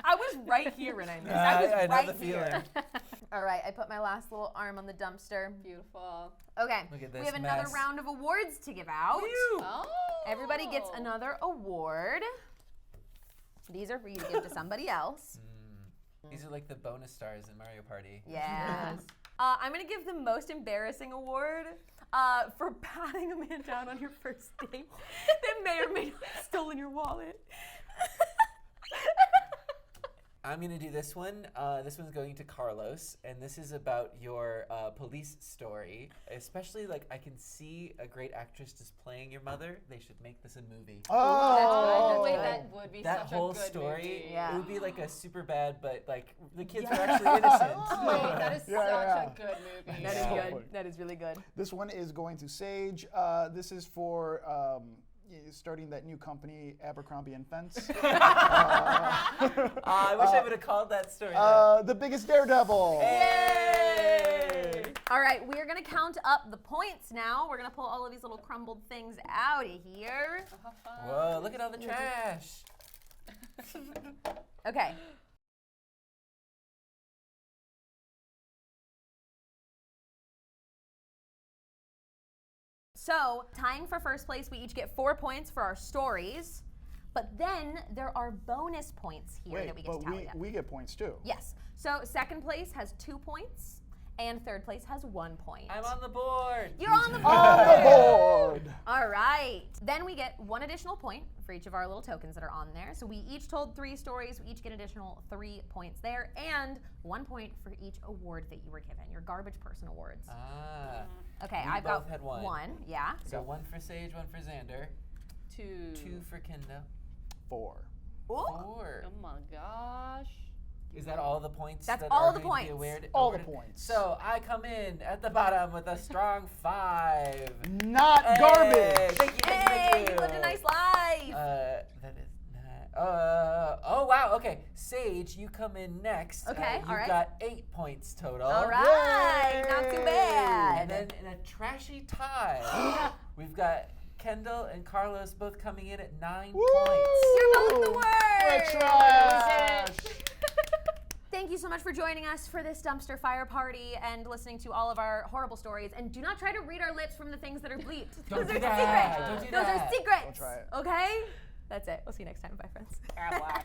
I was right here when I knew. I was I know right the here. feeling. All right, I put my last little arm on the dumpster. Beautiful. Okay, Look at we this have another mess. round of awards to give out. Oh. Everybody gets another award. These are for you to give to somebody else. These are like the bonus stars in Mario Party. Yeah. I'm gonna give the most embarrassing award for patting a man down on your first date that may or may not have stolen your wallet. I'm gonna do this one. This one's going to Carlos, and this is about your police story. Especially, like, I can see a great actress just playing your mother. They should make this a movie. Oh. Wait, good. that would be That such whole a good story, movie. Yeah. it would be like a super bad, but like the kids are actually innocent. Wait, that is Yeah, such yeah. a good movie. That is Yeah. good. That is really good. This one is going to Saige. This is for starting that new company, Abercrombie and Fence. I wish I would have called that story. that. The biggest daredevil. Yay! All right, we're gonna count up the points now. We're gonna pull all of these little crumbled things out of here. Whoa, look at all the trash. Okay. So, tying for first place, we each get 4 points for our stories, but then there are bonus points here that we Wait, get to but tally up. we get points too. Yes. So, second place has 2 points, and third place has 1 point. I'm on the board. You're on the board. On the board. All right. Then we get 1 additional point for each of our little tokens that are on there. So we each told 3 stories. We each get an additional 3 points there, and 1 point for each award that you were given, your garbage person awards. Ah. Okay, We I've both got had one. 1. Yeah. So 1 for Sage, 1 for Xander, 2 for Kendelle, 4. Ooh. 4. Oh my gosh. Is that all the points? That's that all are the going to be points. All the awarded? points. So I come in at the bottom with a strong 5. Not Hey, garbage. Thank you, Hey, thank you you. lived a nice life. That is not. Oh wow. Okay, Sage, you come in next. Okay, You've all right. got 8 points total. All right, not too bad. And then in a trashy tie, we've got Kendelle and Carlos both coming in at 9 Woo! points. You're both the worst. We're trash. Thank you so much for joining us for this dumpster fire party and listening to all of our horrible stories. And do not try to read our lips from the things that are bleeped. Don't Those do are that. secrets. Don't do Those that. are secrets. Don't try it. Okay? That's it. We'll see you next time. Bye, friends. Black.